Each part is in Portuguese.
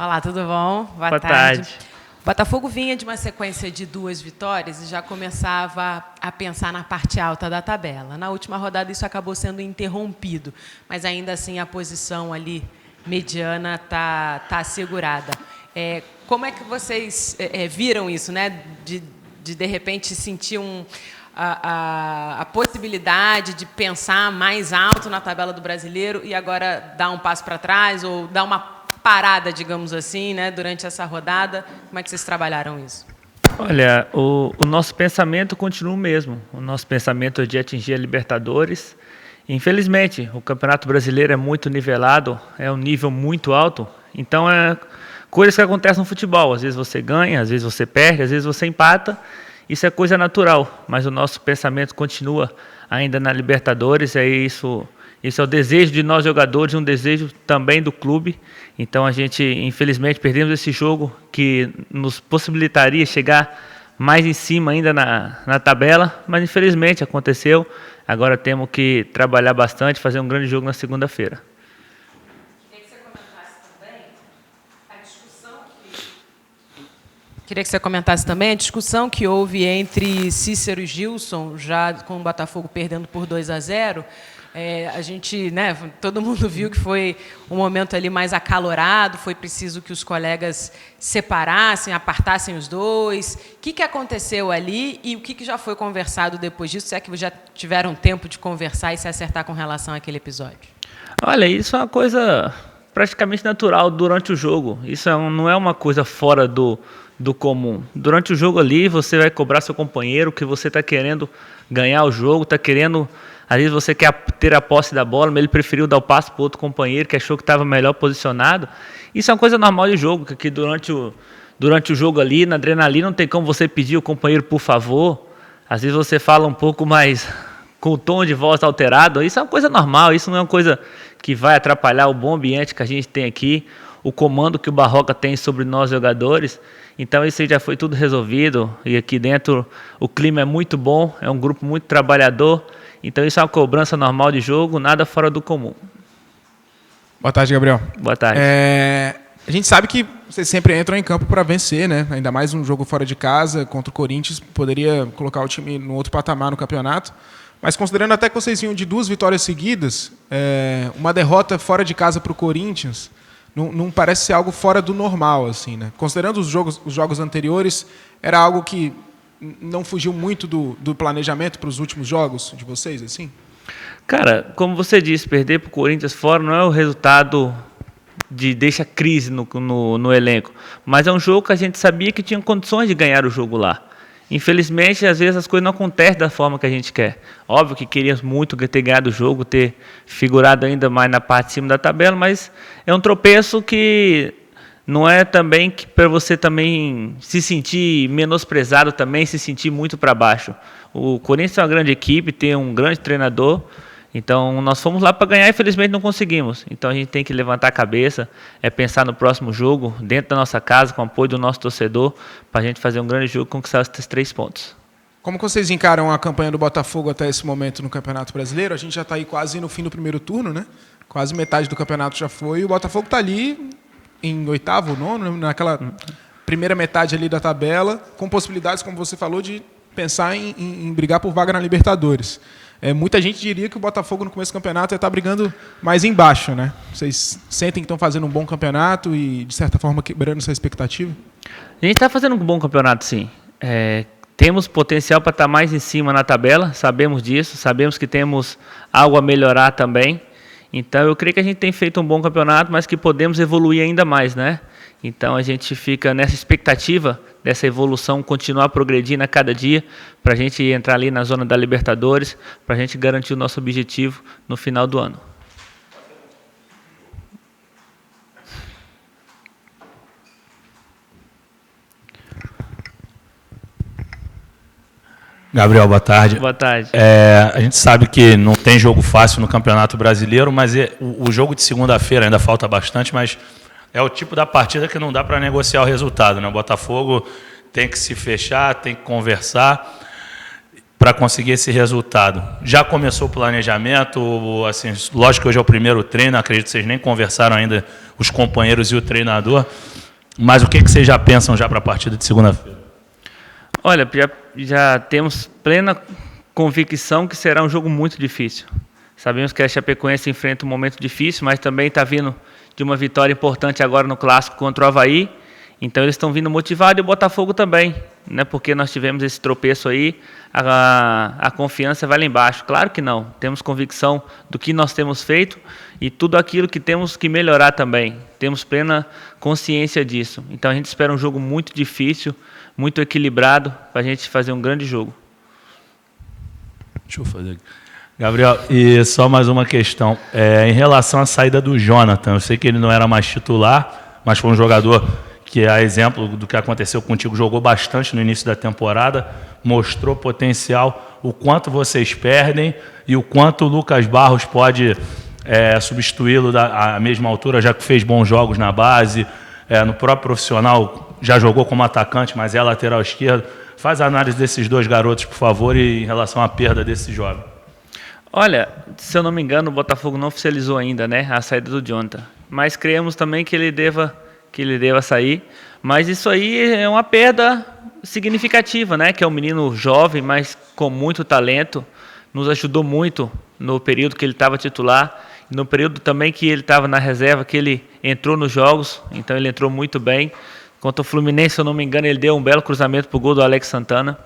Olá, tudo bom? Boa tarde. O Botafogo vinha de uma sequência de 2 vitórias e já começava a pensar na parte alta da tabela. Na última rodada isso acabou sendo interrompido, mas ainda assim a posição ali mediana tá assegurada. Como é que vocês viram isso, né? De repente sentir a possibilidade de pensar mais alto na tabela do Brasileiro e agora dar um passo para trás ou dar uma parada, digamos assim, né, durante essa rodada? Como é que vocês trabalharam isso? Olha, o nosso pensamento continua o mesmo. O nosso pensamento é de atingir a Libertadores. Infelizmente, o Campeonato Brasileiro é muito nivelado, é um nível muito alto. Então, é coisas que acontecem no futebol. Às vezes você ganha, às vezes você perde, às vezes você empata. Isso é coisa natural, mas o nosso pensamento continua ainda na Libertadores. Isso é o desejo de nós jogadores, um desejo também do clube. Então a gente, infelizmente, perdemos esse jogo que nos possibilitaria chegar mais em cima ainda na tabela, mas infelizmente aconteceu. Agora temos que trabalhar bastante, fazer um grande jogo na segunda-feira. Queria que você comentasse também a discussão que houve entre Cícero e Gilson, já com o Botafogo perdendo por 2-0. A gente, né, todo mundo viu que foi um momento ali mais acalorado, foi preciso que os colegas separassem, apartassem os dois. O que aconteceu ali e o que já foi conversado depois disso? Se é que já tiveram tempo de conversar e se acertar com relação àquele episódio? Olha, isso é uma coisa praticamente natural durante o jogo. Isso não é uma coisa fora do comum. Durante o jogo ali, você vai cobrar seu companheiro, que você está querendo ganhar o jogo, está querendo... Às vezes você quer ter a posse da bola, mas ele preferiu dar o passe para o outro companheiro, que achou que estava melhor posicionado. Isso é uma coisa normal de jogo, que durante o jogo ali, na adrenalina, não tem como você pedir o companheiro por favor. Às vezes você fala um pouco mais com o tom de voz alterado. Isso é uma coisa normal, isso não é uma coisa que vai atrapalhar o bom ambiente que a gente tem aqui, o comando que o Barroca tem sobre nós jogadores. Então isso já foi tudo resolvido e aqui dentro o clima é muito bom, é um grupo muito trabalhador. Então isso é uma cobrança normal de jogo, nada fora do comum. Boa tarde, Gabriel. Boa tarde. A gente sabe que vocês sempre entram em campo para vencer, né? Ainda mais um jogo fora de casa contra o Corinthians, poderia colocar o time no outro patamar no campeonato. Mas considerando até que vocês vinham de 2 vitórias seguidas, uma derrota fora de casa para o Corinthians não parece ser algo fora do normal, assim, né? Considerando os jogos anteriores, era algo que não fugiu muito do planejamento para os últimos jogos de vocês, assim? Cara, como você disse, perder para o Corinthians fora não é o resultado de deixa crise no elenco, mas é um jogo que a gente sabia que tinha condições de ganhar o jogo lá. Infelizmente, às vezes as coisas não acontecem da forma que a gente quer. Óbvio que queríamos muito ter ganhado o jogo, ter figurado ainda mais na parte de cima da tabela, mas é um tropeço que não é também para você também se sentir menosprezado, também se sentir muito para baixo. O Corinthians é uma grande equipe, tem um grande treinador, então nós fomos lá para ganhar e infelizmente não conseguimos. Então a gente tem que levantar a cabeça, pensar no próximo jogo, dentro da nossa casa, com o apoio do nosso torcedor, para a gente fazer um grande jogo e conquistar esses 3 pontos. Como que vocês encaram a campanha do Botafogo até esse momento no Campeonato Brasileiro? A gente já está aí quase no fim do primeiro turno, né? Quase metade do campeonato já foi, e o Botafogo está ali em 8º, 9º, naquela primeira metade ali da tabela, com possibilidades, como você falou, de pensar em brigar por vaga na Libertadores. Muita gente diria que o Botafogo no começo do campeonato ia estar brigando mais embaixo, né? Vocês sentem que estão fazendo um bom campeonato e, de certa forma, quebrando essa expectativa? A gente está fazendo um bom campeonato, sim. Temos potencial para estar mais em cima na tabela, sabemos disso, sabemos que temos algo a melhorar também. Então, eu creio que a gente tem feito um bom campeonato, mas que podemos evoluir ainda mais, né? Então, a gente fica nessa expectativa dessa evolução, continuar progredindo a cada dia, para a gente entrar ali na zona da Libertadores, para a gente garantir o nosso objetivo no final do ano. Gabriel, boa tarde. Boa tarde. A gente sabe que não tem jogo fácil no Campeonato Brasileiro, mas o jogo de segunda-feira ainda falta bastante, mas é o tipo da partida que não dá para negociar o resultado, né? O Botafogo tem que se fechar, tem que conversar. para conseguir esse resultado? Já começou o planejamento? Assim, lógico que hoje é o primeiro treino, acredito que vocês nem conversaram ainda, os companheiros e o treinador, mas o que vocês já pensam já para a partida de segunda-feira? Olha, já temos plena convicção que será um jogo muito difícil. Sabemos que a Chapecoense enfrenta um momento difícil, mas também está vindo de uma vitória importante agora no Clássico contra o Avaí. Então eles estão vindo motivados e o Botafogo também, né? Porque nós tivemos esse tropeço aí, a confiança vai lá embaixo. Claro que não, temos convicção do que nós temos feito e tudo aquilo que temos que melhorar também. Temos plena consciência disso. Então a gente espera um jogo muito difícil, muito equilibrado, para a gente fazer um grande jogo. Deixa eu fazer aqui. Gabriel, e só mais uma questão. Em relação à saída do Jonathan, eu sei que ele não era mais titular, mas foi um jogador que, a exemplo do que aconteceu contigo, jogou bastante no início da temporada, mostrou potencial, o quanto vocês perdem e o quanto o Lucas Barros pode substituí-lo à mesma altura, já que fez bons jogos na base, no próprio profissional, já jogou como atacante, mas é lateral esquerdo. Faz a análise desses dois garotos, por favor, e em relação à perda desse jovem. Olha, se eu não me engano, o Botafogo não oficializou ainda, né, a saída do Jonathan. Mas creemos também que ele deva sair. Mas isso aí é uma perda significativa, né? Que é um menino jovem, mas com muito talento. Nos ajudou muito no período que ele estava titular. E no período também que ele estava na reserva, que ele entrou nos jogos. Então ele entrou muito bem. Contra o Fluminense, se eu não me engano, ele deu um belo cruzamento para o gol do Alex Santana.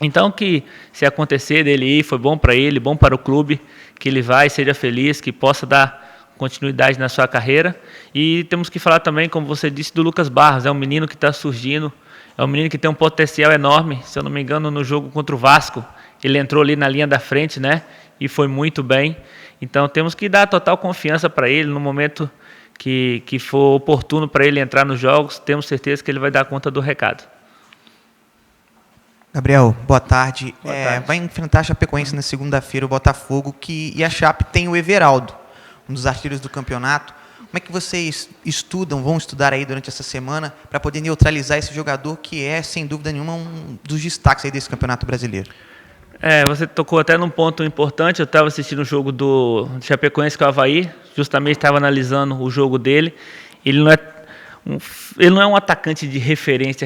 Então, que se acontecer dele ir, foi bom para ele, bom para o clube, que ele vai, seja feliz, que possa dar continuidade na sua carreira. E temos que falar também, como você disse, do Lucas Barros. É um menino que está surgindo, é um menino que tem um potencial enorme. Se eu não me engano, no jogo contra o Vasco, ele entrou ali na linha da frente, né? E foi muito bem. Então, temos que dar total confiança para ele no momento que for oportuno para ele entrar nos jogos. Temos certeza que ele vai dar conta do recado. Gabriel, boa tarde. Boa tarde. Vai enfrentar a Chapecoense na segunda-feira, o Botafogo, e a Chape tem o Everaldo, um dos artilheiros do campeonato. Como é que vocês vão estudar aí durante essa semana para poder neutralizar esse jogador que é, sem dúvida nenhuma, um dos destaques aí desse campeonato brasileiro? Você tocou até num ponto importante. Eu estava assistindo o jogo do Chapecoense com o Avaí, justamente estava analisando o jogo dele. Ele não é um atacante de referência,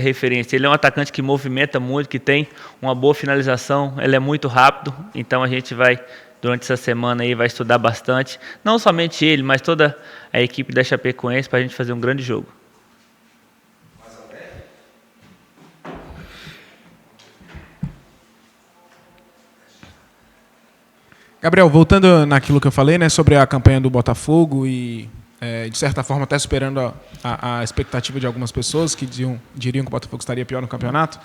ele é um atacante que movimenta muito, que tem uma boa finalização, ele é muito rápido, então a gente vai, durante essa semana aí, vai estudar bastante, não somente ele, mas toda a equipe da Chapecoense, para a gente fazer um grande jogo. Gabriel, voltando naquilo que eu falei, né, sobre a campanha do Botafogo e, de certa forma, até superando a expectativa de algumas pessoas que diriam que o Botafogo estaria pior no campeonato,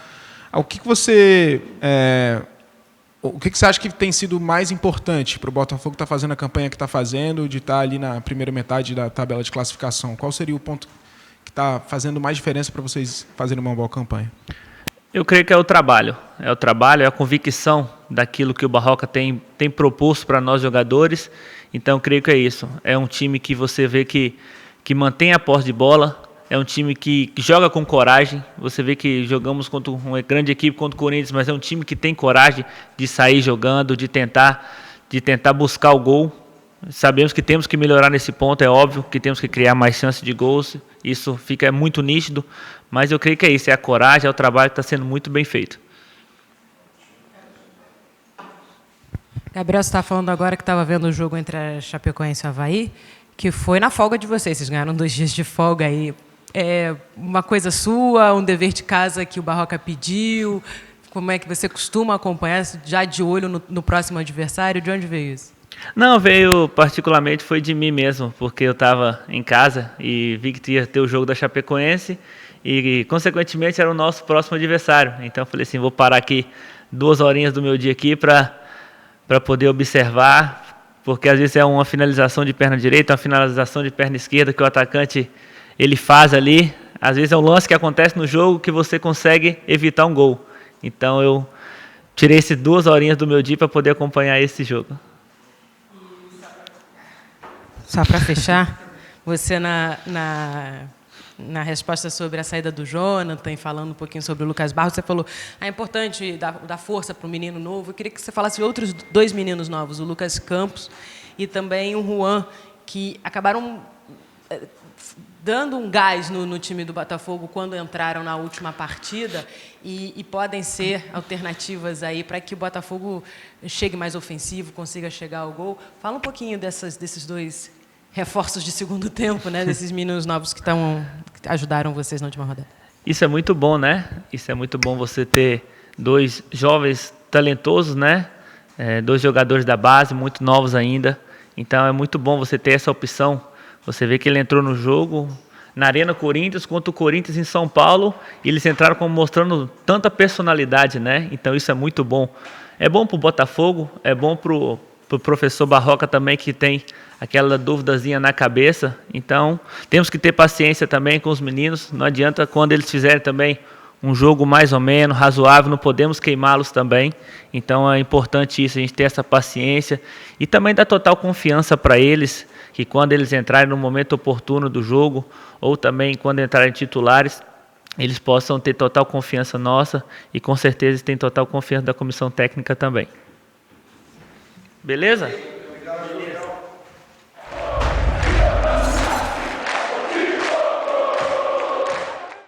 o que você acha que tem sido mais importante para o Botafogo estar fazendo a campanha que está fazendo, de estar ali na primeira metade da tabela de classificação? Qual seria o ponto que está fazendo mais diferença para vocês fazerem uma boa campanha? Eu creio que é o trabalho, é a convicção daquilo que o Barroca tem proposto para nós jogadores. Então, eu creio que é isso. É um time que você vê que mantém a posse de bola, é um time que joga com coragem. Você vê que jogamos contra uma grande equipe, contra o Corinthians, mas é um time que tem coragem de sair jogando, de tentar buscar o gol. Sabemos que temos que melhorar nesse ponto, é óbvio que temos que criar mais chances de gols, isso fica muito nítido, mas eu creio que é isso, é a coragem, é o trabalho que está sendo muito bem feito. Gabriel, você está falando agora que estava vendo o jogo entre a Chapecoense e o Avaí, que foi na folga de vocês ganharam 2 dias de folga aí. É uma coisa sua, um dever de casa que o Barroca pediu? Como é que você costuma acompanhar, já de olho no próximo adversário? De onde veio isso? Não, veio particularmente, foi de mim mesmo, porque eu estava em casa e vi que ia ter o jogo da Chapecoense e, consequentemente, era o nosso próximo adversário. Então, eu falei assim, vou parar aqui 2 horinhas do meu dia aqui para poder observar, porque às vezes é uma finalização de perna direita, uma finalização de perna esquerda que o atacante ele faz ali. Às vezes é um lance que acontece no jogo que você consegue evitar um gol. Então, eu tirei essas 2 horinhas do meu dia para poder acompanhar esse jogo. Só para fechar, você na resposta sobre a saída do Jonathan, falando um pouquinho sobre o Lucas Barros, você falou é importante dar força para o menino novo. Eu queria que você falasse de outros 2 meninos novos, o Lucas Campos e também o Juan, que acabaram dando um gás no time do Botafogo quando entraram na última partida e podem ser alternativas aí para que o Botafogo chegue mais ofensivo, consiga chegar ao gol. Fala um pouquinho desses 2 reforços de segundo tempo, né? Desses meninos novos que ajudaram vocês na última rodada. Isso é muito bom, né? Isso é muito bom você ter 2 jovens talentosos, né? 2 jogadores da base, muito novos ainda. Então é muito bom você ter essa opção. Você vê que ele entrou no jogo na Arena Corinthians contra o Corinthians em São Paulo e eles entraram como mostrando tanta personalidade, né? Então isso é muito bom. É bom para o Botafogo, é bom para o professor Barroca também, que tem aquela duvidazinha na cabeça. Então temos que ter paciência também com os meninos. Não adianta quando eles fizerem também um jogo mais ou menos razoável, não podemos queimá-los também. Então é importante isso, a gente ter essa paciência e também dar total confiança para eles, que quando eles entrarem no momento oportuno do jogo, ou também quando entrarem titulares, eles possam ter total confiança nossa e com certeza eles têm total confiança da comissão técnica também. Beleza?